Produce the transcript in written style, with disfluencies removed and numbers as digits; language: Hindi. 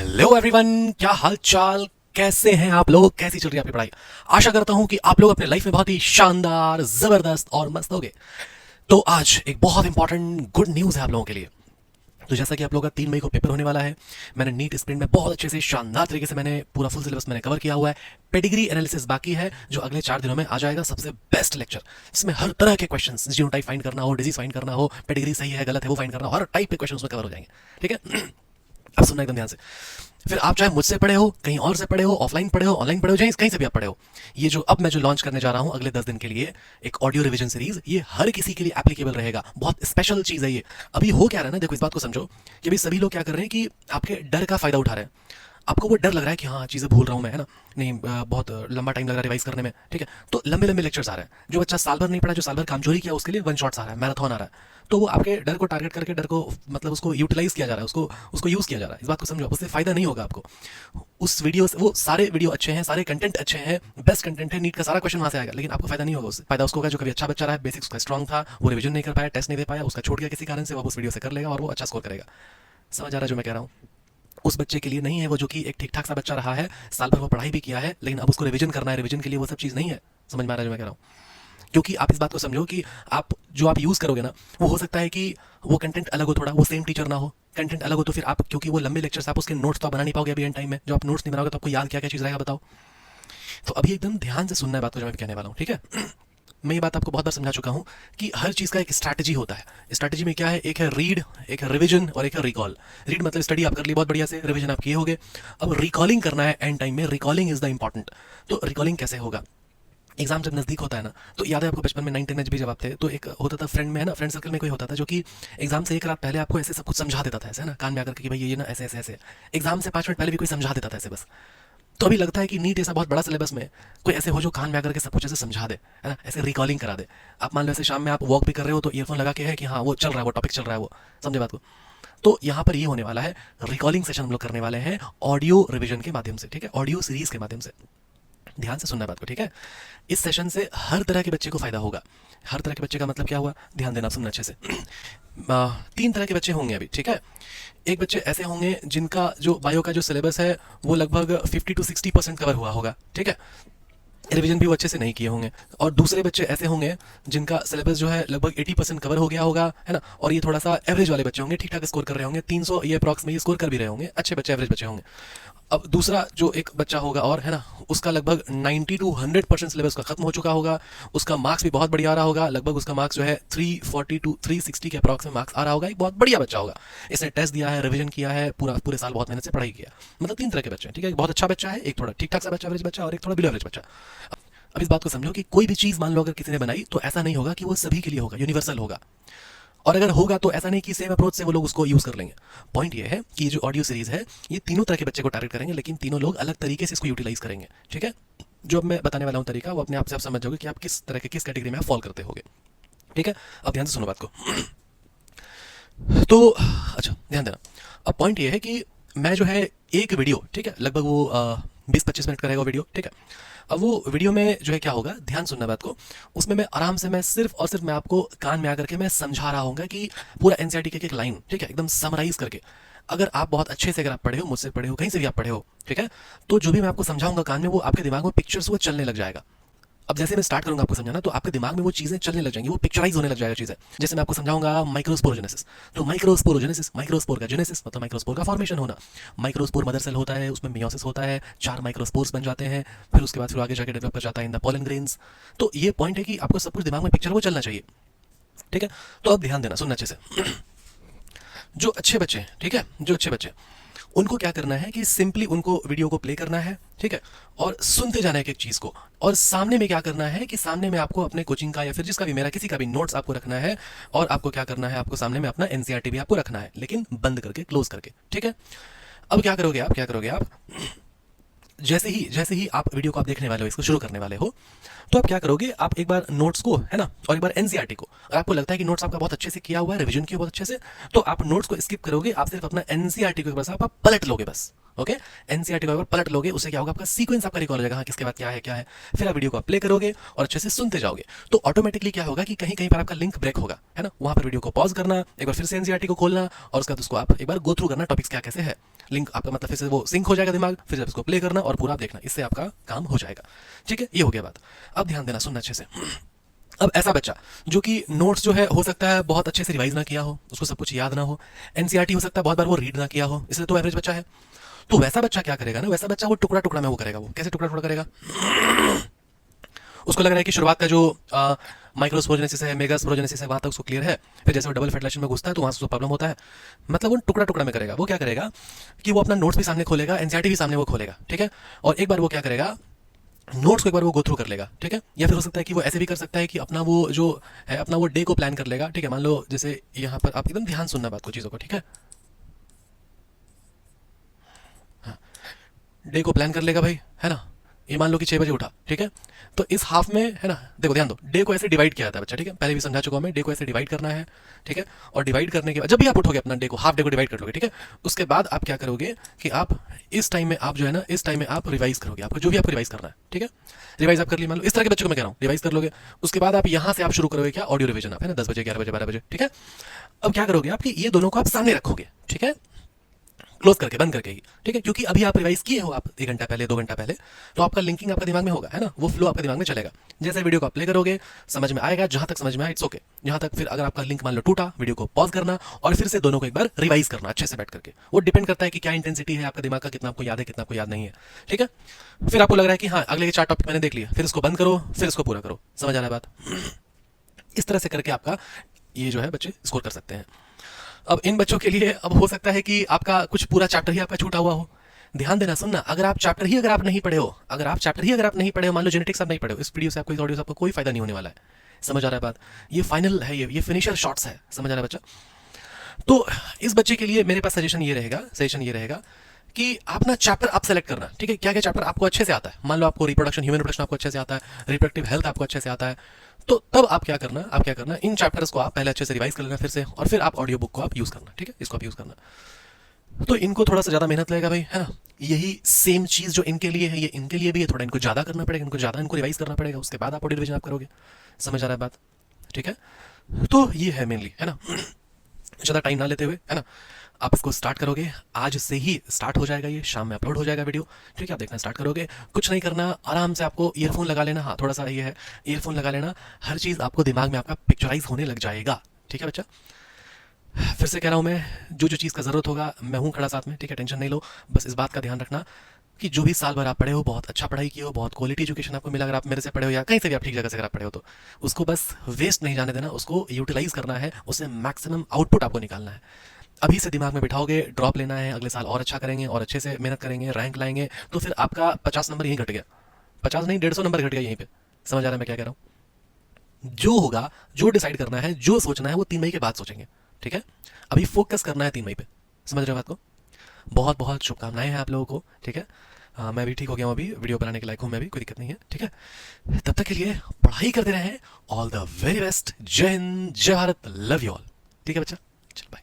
हेलो एवरीवन, क्या हाल चाल, कैसे हैं आप लोग, कैसी चल रही है आपकी पढ़ाई। आशा करता हूं कि आप लोग अपने लाइफ में बहुत ही शानदार, जबरदस्त और मस्त होगे। तो आज एक बहुत इंपॉर्टेंट गुड न्यूज है आप लोगों के लिए। तो जैसा कि आप लोगों का 3 मई को पेपर होने वाला है, मैंने नीट स्प्रिंट में बहुत अच्छे से शानदार तरीके से मैंने पूरा फुल सिलेबस मैंने कवर किया हुआ है। पेडिग्री एनालिसिस बाकी है जो अगले 4 दिनों में आ जाएगा, सबसे बेस्ट लेक्चर जिसमें हर तरह के क्वेश्चंस, जीनोटाइप फाइंड करना हो, डिजीज फाइंड करना हो, पेडिग्री सही है गलत है वो फाइंड करना हो, हर टाइप के क्वेश्चन उसमें कवर हो जाएंगे। ठीक है। अब सुनना एकदम ध्यान से। फिर आप चाहे मुझसे पढ़े हो, कहीं और से पढ़े हो, ऑफलाइन पढ़े हो, ऑनलाइन पढ़े हो, चाहे कहीं से भी आप पढ़े हो, ये जो अब मैं जो लॉन्च करने जा रहा हूं अगले 10 दिन के लिए, एक ऑडियो रिवीजन सीरीज, ये हर किसी के लिए एप्लीकेबल रहेगा। बहुत स्पेशल चीज है ये। अभी हो क्या रहा है ना, देखो इस बात को समझो कि अभी सभी लोग क्या कर रहे हैं कि आपके डर का फायदा उठा रहे हैं। आपको वो डर लग रहा है कि हाँ चीज़ें भूल रहा हूँ मैं, है ना, नहीं बहुत लंबा टाइम लग रहा है रिवाइज करने में। ठीक है, तो लंबे लंबे लेक्चर्स आ रहे हैं। जो बच्चा साल भर नहीं पढ़ा, जो साल भर कामचोरी किया, उसके लिए वन शॉट्स आ रहा है, मैराथन आ रहा है। तो वो आपके डर को टारगेट करके, डर को मतलब उसको यूटिलाइज किया जा रहा है, उसको उसको यूज किया जा रहा है। इस बात को समझो, उससे फायदा नहीं होगा आपको। उस वीडियो से, वो सारे वीडियो अच्छे हैं, सारे कंटेंट अच्छे हैं, बेस्ट कंटेंट है, नीट का सारा क्वेश्चन वहां से आएगा, लेकिन आपको फायदा नहीं होगा उससे। फायदा उसको होगा जो कभी अच्छा बच्चा रहा है, बेसिक्स उसका स्ट्रॉन्ग था, वो रिविजन नहीं कर पाया, टेस्ट नहीं दे पाया, उसका छूट गया किसी कारण से, वो उस वीडियो से कर लेगा और वो अच्छा स्कोर करेगा। समझ आ रहा है जो मैं कह रहा हूँ? उस बच्चे के लिए नहीं है वो, जो कि एक ठीक ठाक सा बच्चा रहा है, साल भर वो पढ़ाई भी किया है, लेकिन अब उसको रिवीजन करना है, रिवीजन के लिए वो सब चीज़ नहीं है। समझ में आ रहा है जो मैं कह रहा हूँ? क्योंकि आप इस बात को समझो कि आप जो आप यूज़ करोगे ना, वो हो सकता है कि वो कंटेंट अलग हो, थोड़ा वो सेम टीचर ना हो, कंटेंट अलग हो, तो फिर आप, क्योंकि वो लंबे लेक्चर्स, आप उसके नोट्स तो आप बना नहीं पाओगे अभी एंड टाइम में। जब आप नोट्स नहीं बनाओगे तो आपको याद क्या क्या चीज़ रहेगा बताओ। तो अभी एकदम ध्यान से सुनना है बात को जो मैं कहने वाला हूँ। ठीक है। मैं ये बात आपको बहुत बार समझा चुका हूँ कि हर चीज़ का एक स्ट्रैटेजी होता है। स्ट्रैटेजी में क्या है, एक है रीड, एक है रिवीजन और एक है रिकॉल। रीड मतलब स्टडी आप कर ली बहुत बढ़िया से, रिवीजन आप किए होगे, अब रिकॉलिंग करना है एंड टाइम में। Recalling is the important. तो रिकॉलिंग कैसे होगा? एग्जाम जब नजदीक होता है ना, तो याद है आपको बचपन में 9th में जब आप थे, तो एक होता था फ्रेंड में, है ना, फ्रेंड सर्कल में कोई होता था जो कि एग्जाम से एक रात पहले आपको ऐसे सब कुछ समझा देता था, ऐसे, है ना, कान में आकर के कि भाई ये ना ऐसे ऐसे ऐसे। एग्जाम से 5 मिनट पहले भी कोई समझा देता था ऐसे बस। तो अभी लगता है कि नीट ऐसा बहुत बड़ा सिलेबस में कोई ऐसे हो जो कान में आकर के सब कुछ ऐसे समझा दे, है ना, ऐसे रिकॉलिंग करा दे। आप मान लो ऐसे शाम में आप वॉक भी कर रहे हो तो ईयरफोन लगा के है कि हाँ वो चल रहा है, वो टॉपिक चल रहा है, वो समझे बात को। तो यहाँ पर ये होने वाला है, रिकॉलिंग सेशन हम लोग करने वाले हैं ऑडियो रिवीजन के माध्यम से। ठीक है, ऑडियो सीरीज के माध्यम से। ध्यान से सुनना बात को, ठीक है। इस सेशन से हर तरह के बच्चे को फायदा होगा। हर तरह के बच्चे का मतलब क्या हुआ, ध्यान देना, सुनना अच्छे से। 3 तरह के बच्चे होंगे अभी। ठीक है, एक बच्चे ऐसे होंगे जिनका जो बायो का जो सिलेबस है वो लगभग 50 to 60% कवर हुआ होगा। ठीक है, रिवीजन भी वो अच्छे से नहीं किए होंगे। और दूसरे बच्चे ऐसे होंगे जिनका सिलेबस जो है लगभग 80% कवर हो गया होगा, है ना, और ये थोड़ा सा एवरेज वाले बच्चे होंगे, ठीक ठाक स्कोर कर रहे होंगे, 300 ये अप्रॉक्स में ये स्कोर कर भी रहे होंगे, अच्छे बच्चे, एवरेज बच्चे होंगे। अब दूसरा जो एक बच्चा होगा और, है ना, उसका लगभग 90 to 100% सिलेबस का खत्म हो चुका होगा, उसका मार्क्स भी बहुत बढ़िया आ रहा होगा, लगभग उसका मार्क्स जो है 340 to 360 के अप्रॉक्स में मार्क्स आ रहा होगा, एक बहुत बढ़िया बच्चा होगा, इसने टेस्ट दिया है, रिवीजन किया है, पूरे साल बहुत मेहनत से पढ़ाई किया। मतलब 3 तरह के बच्चे हैं। ठीक है, एक बहुत अच्छा बच्चा है, एक थोड़ा ठीक ठाक सा बच्चा, एवरेज बच्चा, और एक थोड़ा बिलो एवरेज बच्चा। अब इस बात को समझो कि कोई भी चीज मान लो अगर किसी ने बनाई तो ऐसा नहीं होगा कि वो सभी के लिए होगा, यूनिवर्सल होगा। और अगर होगा तो ऐसा नहीं कि सेम अप्रोच से वो लोग उसको यूज कर लेंगे। पॉइंट ये है कि ये जो ऑडियो सीरीज है ये तीनों तरह के बच्चे को टारगेट करेंगे, लेकिन तीनों लोग अलग तरीके से इसको यूटिलाइज करेंगे। ठीक है, जो अब मैं बताने वाला हूँ तरीका, वो अपने आप से आप समझ जाओगे कि आप किस तरह के, किस कैटेगरी में आप फॉल करते होगे। ठीक है, अब ध्यान से सुनो बात को। तो अच्छा ध्यान देना। अब पॉइंट ये है कि मैं जो है एक वीडियो, ठीक है, लगभग वो 20-25 मिनट का रहेगा वीडियो। ठीक है, अब वो वीडियो में जो है क्या होगा, ध्यान सुनना बात को, उसमें मैं आराम से, मैं सिर्फ और सिर्फ मैं आपको कान में आकर के मैं समझा रहा हूँ कि पूरा एनसीईआरटी के एक लाइन, ठीक है, एकदम समराइज करके। अगर आप बहुत अच्छे से, अगर आप पढ़े हो, मुझसे पढ़े हो, कहीं से भी आप पढ़े हो, ठीक है, तो जो भी मैं आपको समझाऊंगा कान में, वो आपके दिमाग में पिक्चर्स वो चलने लग जाएगा। अब जैसे मैं स्टार्ट करूंगा आपको समझाना, तो आपके दिमाग में वो चीजें चलने लग जाएंगी, वो पिक्चराइज होने लग जाएगा चीजें। जैसे मैं आपको समझाऊंगा माइक्रोस्पोरोजेनेसिस, तो माइक्रोस्पोरोजेनेसिस, माइक्रोस्पोर का जेनेसिस मतलब माइक्रोस्पोर का फॉर्मेशन होना। माइक्रोस्पोर मदर सेल होता है, उसमें मियोसिस होता है, 4 माइक्रोस्पोर्स बन जाते हैं, फिर उसके बाद फिर आगे जाके डेवलप कर जाता है इन द पोलन ग्रेन्स। तो ये पॉइंट है कि आपको सब कुछ दिमाग में पिक्चर वो चलना चाहिए। ठीक है, तो अब ध्यान देना, सुनना अच्छे से। जो अच्छे बच्चे हैं, ठीक है, जो अच्छे बच्चे, उनको क्या करना है कि सिंपली उनको वीडियो को प्ले करना है, ठीक है, और सुनते जाना है एक चीज को। और सामने में क्या करना है कि सामने में आपको अपने कोचिंग का या फिर जिसका भी, मेरा किसी का भी नोट्स आपको रखना है, और आपको क्या करना है, आपको सामने में अपना एनसीईआरटी भी आपको रखना है, लेकिन बंद करके, क्लोज करके। ठीक है, अब क्या करोगे आप, क्या करोगे आप, जैसे ही आप वीडियो को आप देखने वाले हो, इसको शुरू करने वाले हो, तो आप क्या करोगे, आप एक बार नोट्स को, है ना, और एक बार एनसीईआरटी को, अगर आपको लगता है कि नोट्स आपका बहुत अच्छे से किया हुआ है, रिवीजन किया बहुत अच्छे से, तो आप नोट्स को स्किप करोगे, आप सिर्फ अपना एनसीईआरटी को एक बार आप पलट लोगे बस। ओके, एनसीईआरटी को एक बार पलट लोगे, उससे क्या होगा, आपका सीक्वेंस आपका रिकॉल हो जाएगा, हाँ किसके बाद क्या है, फिर आप वीडियो को प्ले करोगे और अच्छे से सुनते जाओगे। तो ऑटोमेटिकली क्या होगा कि कहीं कहीं पर आपका लिंक ब्रेक होगा, है ना, वहां पर वीडियो को पॉज करना, एक बार फिर से एनसीईआरटी को खोलना और उसके बाद उसको आप एक बार गो थ्रू करना, टॉपिक्स क्या कैसे है, लिंक आपका मतलब फिर से वो सिंक हो जाएगा दिमाग, फिर जब इसको प्ले करना और पूरा देखना, इससे आपका काम हो जाएगा। ठीक है, ये हो गया बात। अब ध्यान देना, सुनना अच्छे से। अब ऐसा बच्चा जो कि नोट्स जो है हो सकता है बहुत अच्छे से रिवाइज ना किया हो, उसको सब कुछ याद ना हो, एनसीईआरटी हो सकता है बहुत बार वो रीड ना किया हो, इसलिए तो एवरेज बच्चा है। तो वैसा बच्चा क्या करेगा ना, वैसा बच्चा वो टुकड़ा टुकड़ा में वो करेगा। वो कैसे टुकड़ा टुकड़ा करेगा, उसको लग रहा है कि शुरुआत का जो माइक्रोस्पोरोजेनेसिस है, मेगास्पोरोजेनेसिस है, वहां तक उसको क्लियर है, फिर जैसे वो डबल फेटलेशन में घुसता है तो वहां से उसको प्रॉब्लम होता है। मतलब वो टुकड़ा टुकड़ा में करेगा। वो क्या करेगा कि वो अपना नोट्स भी सामने खोलेगा, एनसीईआरटी भी सामने वो खोलेगा, ठीक है, और एक बार वो क्या करेगा, नोट्स को एक बार वो गो थ्रू कर लेगा, ठीक है। या फिर हो सकता है कि वो ऐसे भी कर सकता है कि अपना वो जो है अपना वो डे को प्लान कर लेगा, ठीक है। मान लो जैसे यहाँ पर आप एकदम ध्यान सुनना बात को, चीज़ों को, ठीक है। हाँ, डे को प्लान कर लेगा भाई, है ना। ये मान लो कि 6 बजे उठा, ठीक है। तो इस हाफ में, है ना, देखो ध्यान दो, डे को ऐसे डिवाइड किया जाता है बच्चा, ठीक है, पहले भी समझा चुका हूं मैं, डे को ऐसे डिवाइड करना है, ठीक है। और डिवाइड करने के बाद जब भी आप उठोगे अपना डे को, हाफ डे को डिवाइड कर लोगे, ठीक है। उसके बाद आप क्या करोगे कि आप इस टाइम में आप जो है ना, इस टाइम में आप रिवाइज करोगे, आपको जो भी आपको रिवाइज करना है, ठीक है। रिवाइज आप कर ली, मान लो इस तरह के बच्चों को मैं कह रहा हूँ, रिवाइज कर लोगे। उसके बाद आप यहाँ से आप शुरू करोगे क्या, ऑडियो रिविजन, आप है ना 10 बजे 11 बजे 12 बजे, ठीक है। अब क्या करोगे, आपकी ये दोनों को आप सामने रखोगे, ठीक है, क्लोज करके, बंद करके ही, ठीक है। क्योंकि अभी आप रिवाइज किए हो, आप 1 घंटा पहले 2 घंटा पहले, तो आपका लिंकिंग आपका दिमाग में होगा, है ना, वो फ्लो आपके दिमाग में चलेगा। जैसे वीडियो को आप प्ले करोगे, समझ में आएगा, जहां तक समझ में आए इट्स ओके, जहां तक फिर अगर आपका लिंक मान लो टूटा, वीडियो को पॉज करना और फिर से दोनों को एक बार रिवाइज करना अच्छे से बैठ करके। वो डिपेंड करता है कि क्या इंटेंसिटी है आपका दिमाग का, कितना आपको याद है, कितना आपको याद नहीं है, ठीक है। फिर आपको लग रहा है कि हाँ अगले के 4 टॉपिक मैंने देख लिया, फिर इसको बंद करो, फिर इसको पूरा करो। समझ आ रहा है बात। इस तरह से करके आपका ये जो है बच्चे स्कोर कर सकते हैं। अब इन बच्चों के लिए अब हो सकता है कि आपका कुछ पूरा चैप्टर ही आपका छूटा हुआ हो। ध्यान देना, सुनना, अगर आप चैप्टर ही अगर आप नहीं पढ़े हो, अगर आप चैप्टर ही अगर आप नहीं पढ़े हो, मान लो जेनेटिक्स आप नहीं पढ़े हो, इस वीडियो से आपको, इस ऑडियो से आपको कोई फायदा नहीं होने वाला है। समझ आ रहा है बात। ये फाइनल है, ये फिनिशर शॉट्स है। समझ आ रहा है बच्चा। तो इस बच्चे के लिए मेरे पास सजेशन ये रहेगा कि आप ना चैप्टर आप सेलेक्ट करना, ठीक है। क्या क्या चैप्टर आपको अच्छे से आता है, मान लो आपको रिप्रोडक्शन, ह्यूमन रिप्रोडक्शन आपको अच्छे से आता है, रिप्रोडक्टिव हेल्थ आपको अच्छे से आता है, तो तब आप क्या करना, इन चैप्टर्स को आप पहले अच्छे से रिवाइज कर लेना फिर से, और फिर आप ऑडियो बुक को आप यूज करना, ठीक है, इसको आप यूज करना। तो इनको थोड़ा सा ज्यादा मेहनत लगेगा भाई, है ना। यही सेम चीज जो इनके लिए है, ये इनके लिए भी है, थोड़ा इनको ज्यादा करना पड़ेगा, इनको रिवाइज करना पड़ेगा, उसके बाद आप ऑडियो रिविजन आप करोगे। समझ आ रहा है बात, ठीक है। तो ये है मेनली, है ना। ज़्यादा टाइम ना लेते हुए, है ना, आप इसको स्टार्ट करोगे, आज से ही स्टार्ट हो जाएगा, ये शाम में अपलोड हो जाएगा वीडियो, ठीक है। आप देखना स्टार्ट करोगे, कुछ नहीं करना, आराम से आपको ईयरफोन लगा लेना, हाँ थोड़ा सा ये है, ईयरफोन लगा लेना, हर चीज़ आपको दिमाग में आपका पिक्चराइज होने लग जाएगा, ठीक है बच्चा। फिर से कह रहा हूँ मैं, जो जो चीज़ का ज़रूरत होगा मैं हूँ खड़ा साथ में, ठीक है, टेंशन नहीं लो। बस इस बात का ध्यान रखना कि जो भी साल भर आप पढ़े हो, बहुत अच्छा पढ़ाई की हो, बहुत क्वालिटी एजुकेशन आपको मिला, अगर आप मेरे से पढ़े हो या कहीं से भी आप ठीक जगह से अगर आप पढ़े हो, तो उसको बस वेस्ट नहीं जाने देना, उसको यूटिलाइज करना है, उससे मैक्सिमम आउटपुट आपको निकालना है। अभी से दिमाग में बिठाओगे, ड्रॉप लेना है, अगले साल और अच्छा करेंगे और अच्छे से मेहनत करेंगे, रैंक लाएंगे, तो फिर आपका 50 नंबर यहीं घट गया, 50 नहीं 150 नंबर घट गया यहीं पे। समझ आ रहा है मैं क्या कह रहा हूँ। जो होगा, जो डिसाइड करना है, जो सोचना है, वो 3 मई के बाद सोचेंगे, ठीक है। अभी फोकस करना है 3 मई पे। समझ रहे हो बात को। बहुत बहुत शुभकामनाएं हैं आप लोगों को, ठीक है। मैं भी ठीक हो गया हूँ, अभी वीडियो बनाने के लायक हूँ मैं भी, कोई दिक्कत नहीं है, ठीक है। तब तक के लिए पढ़ाई करते रहें। All the very best. जय हिंद, जय भारत, लव यू ऑल। ठीक है बच्चा, चल बाय।